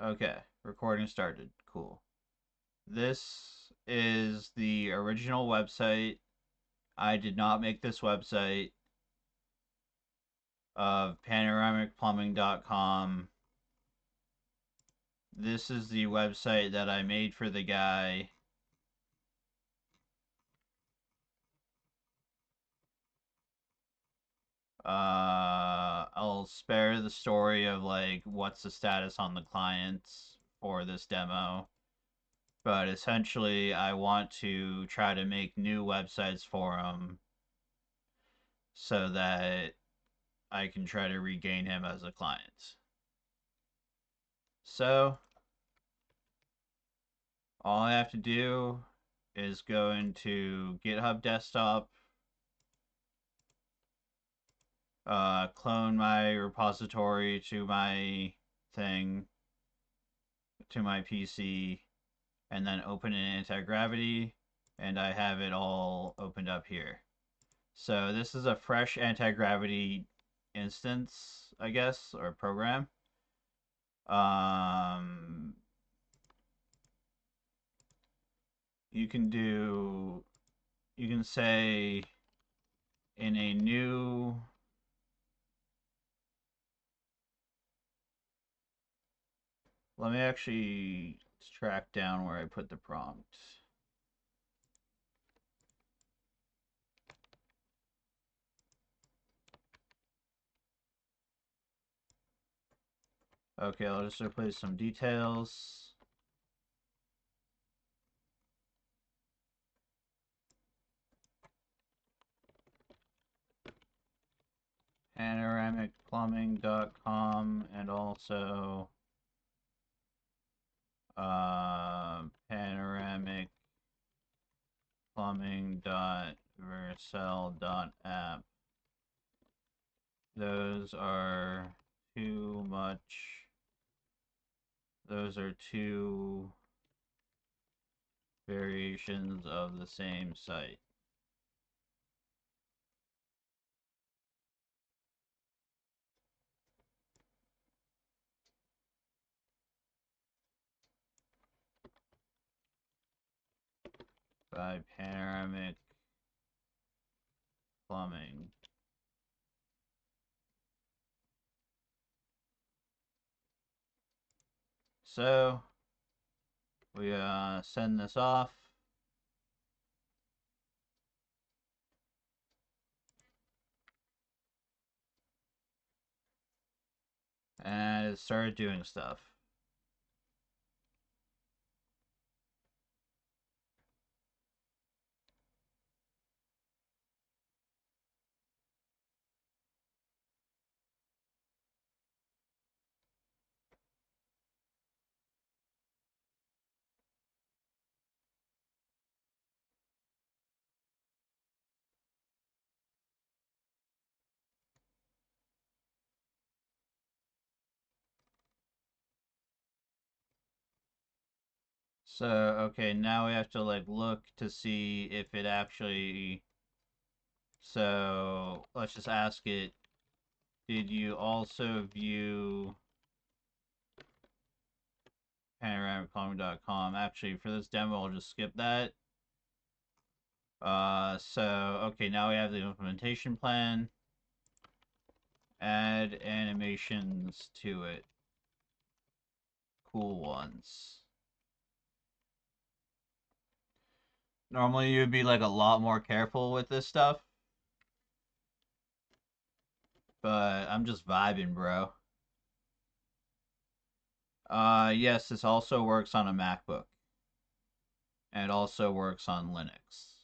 Okay, recording started. Cool. This is the original website. I did not make this website of panoramicplumbing.com. This is the website that I made for the guy. I'll spare the story of like what's the status on the clients for this demo. But essentially, I want to try to make new websites for him so that I can try to regain him as a client. So, all I have to do is go into GitHub Desktop, clone my repository to my thing, to my PC, and then open an antigravity, and I have it all opened up here. So this is a fresh antigravity instance, I guess, or program. Um, you can do, you can say in a new, let me actually track down where I put the prompt. Okay, I'll just replace some details. Panoramicplumbing.com and also panoramicplumbing.vercel.app. Those are too much. Those are two variations of the same site. By panoramic plumbing. So we send this off. And it started doing stuff. So, okay, now we have to like look to see if it actually, so let's just ask it, did you also view panoramicplumbing.com? Actually, for this demo, I'll just skip that. So, okay, now we have the implementation plan. Add animations to it. Cool ones. Normally you'd be like a lot more careful with this stuff, but I'm just vibing, bro. Yes, this also works on a MacBook, and it also works on Linux.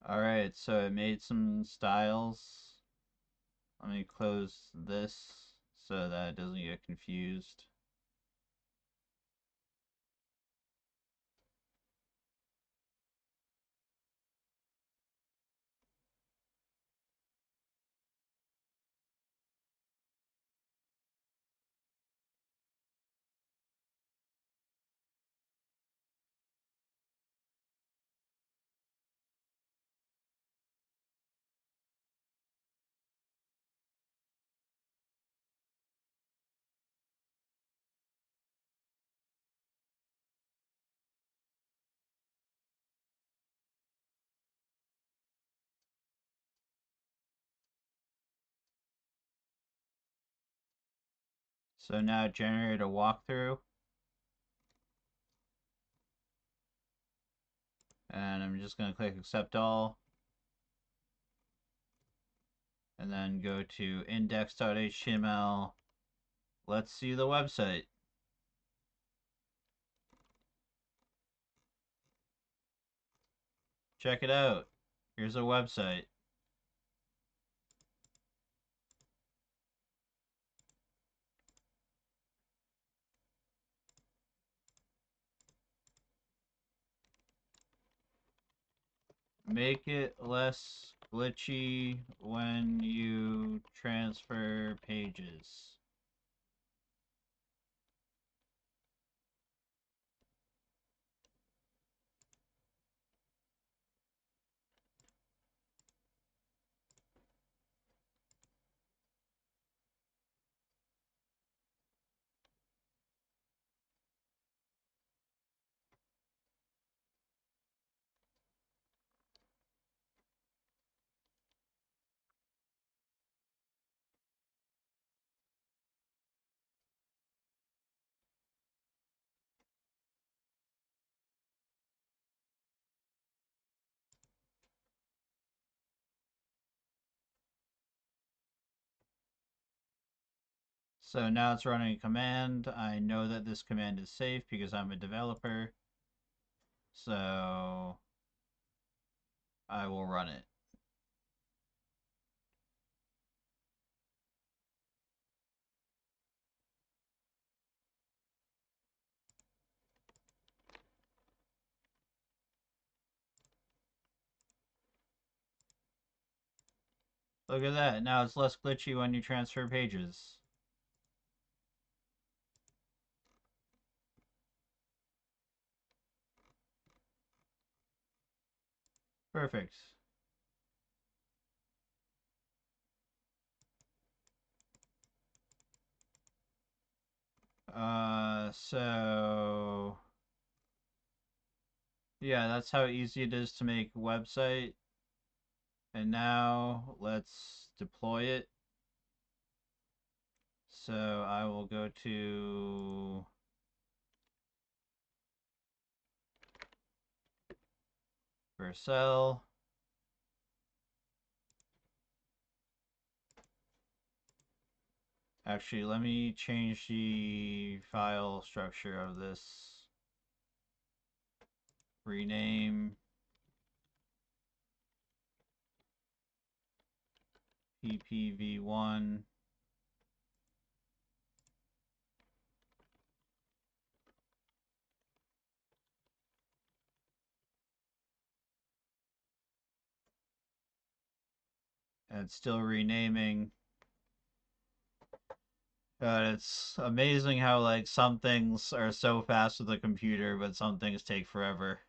Alright, so it made some styles. Let me close this so that it doesn't get confused. So now generate a walkthrough. And I'm just going to click accept all. And then go to index.html. Let's see the website. Check it out. Here's a website. Make it less glitchy when you transfer pages. So now it's running a command. I know that this command is safe because I'm a developer. So I will run it. Look at that. Now it's less glitchy when you transfer pages. Perfect. So yeah, that's how easy it is to make a website. And now let's deploy it. So I will go to Vercel. Actually, let me change the file structure of this. Rename ppv1. And it's still renaming. It's amazing how like some things are so fast with the computer, but some things take forever.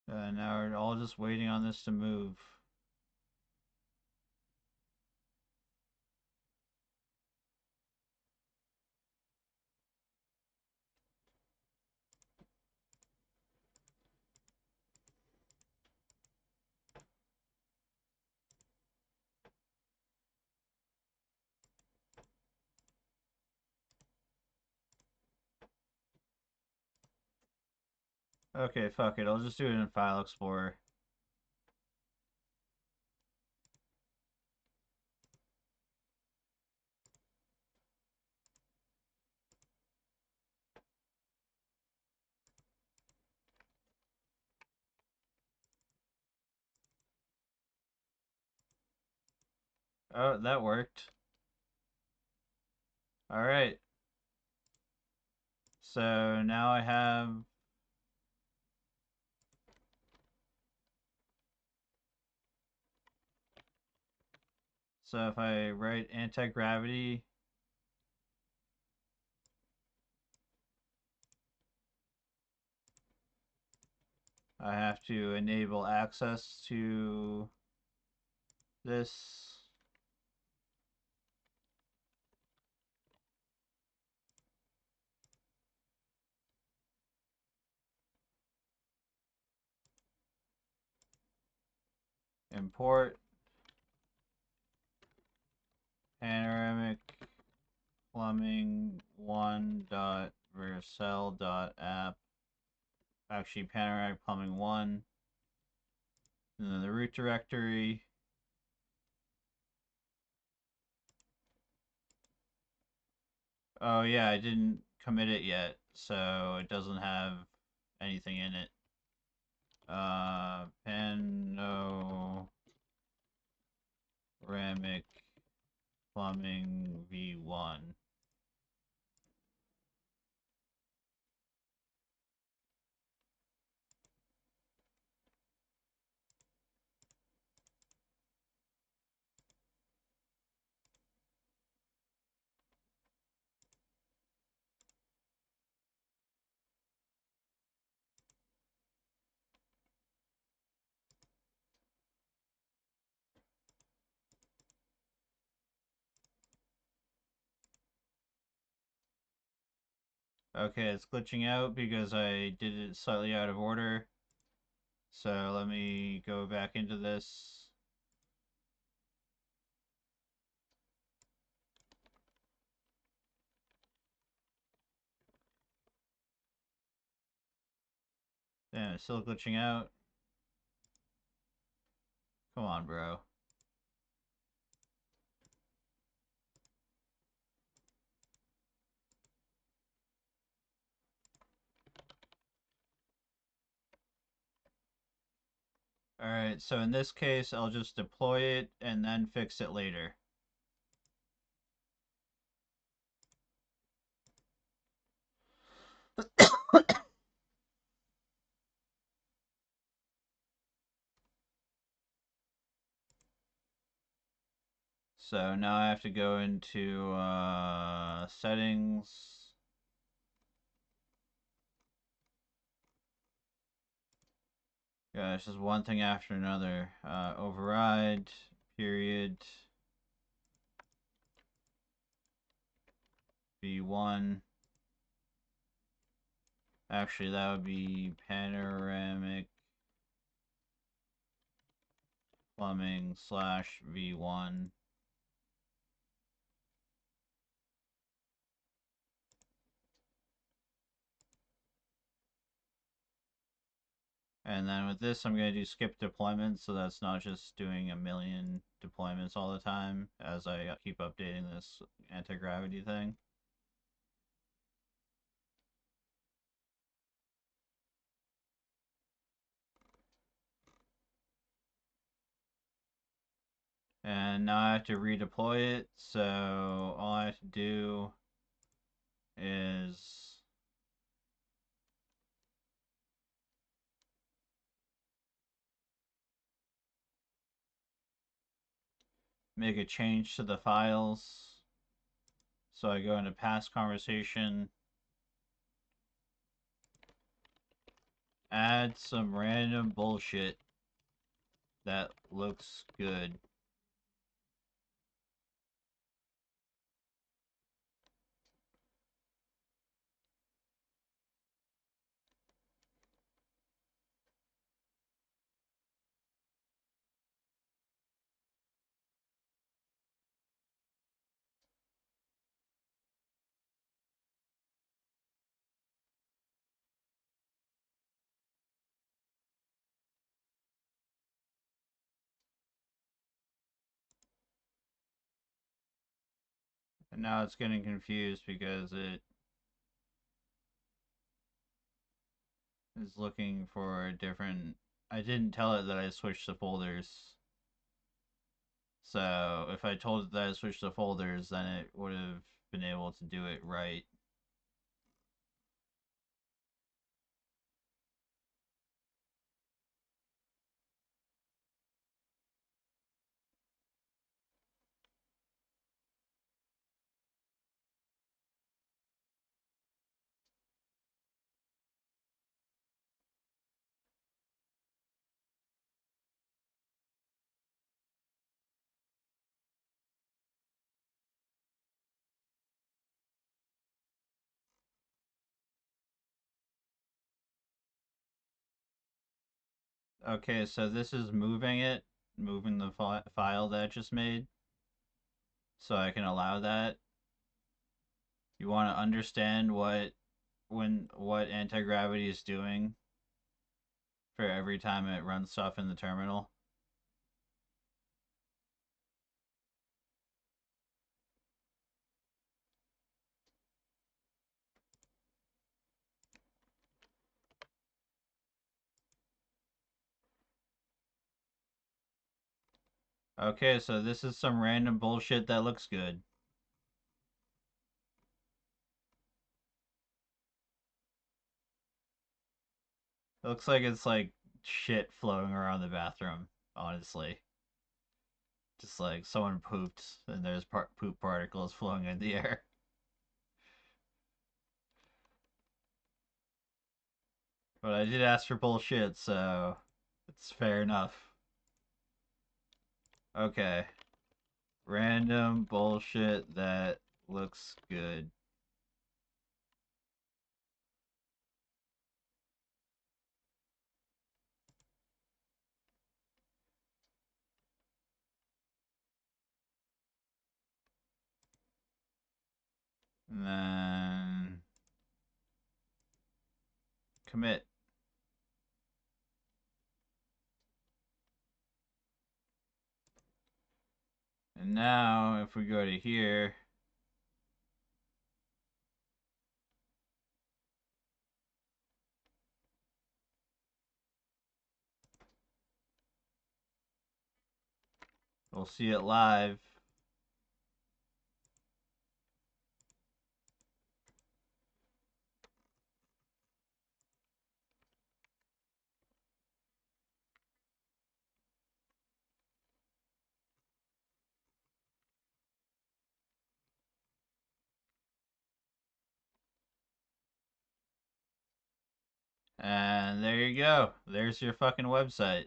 Now we're all just waiting on this to move. Okay, fuck it. I'll just do it in File Explorer. Oh, that worked. Alright. So now I have. So if I write anti-gravity, I have to enable access to this. Import panoramic plumbing 1.vercel.app. Actually, panoramic plumbing 1. And then the root directory. Oh, yeah, I didn't commit it yet, so it doesn't have anything in it. Panoramic plumbing v1. Okay, it's glitching out because I did it slightly out of order. So let me go back into this. Damn, it's still glitching out. Come on, bro. Alright, so in this case, I'll just deploy it and then fix it later. So now I have to go into settings. Yeah, it's just one thing after another. Override, period, v1. Actually, that would be panoramic plumbing slash v1. And then with this, I'm going to do skip deployment, so that's not just doing a million deployments all the time as I keep updating this anti-gravity thing. And now I have to redeploy it, so all I have to do is make a change to the files. So I go into past conversation, add some random bullshit that looks good. Now it's getting confused because it is looking for a different... I didn't tell it that I switched the folders. So if I told it that I switched the folders, then it would have been able to do it right. Okay, so this is moving it, moving the file that I just made, so I can allow that. You want to understand what anti-gravity is doing for every time it runs stuff in the terminal. Okay, so this is some random bullshit that looks good. It looks like it's like shit flowing around the bathroom, honestly. Just like someone pooped and there's poop particles flowing in the air. But I did ask for bullshit, so it's fair enough. Okay. Random bullshit that looks good. And then commit. And now if we go to here, we'll see it live. And there you go. There's your fucking website.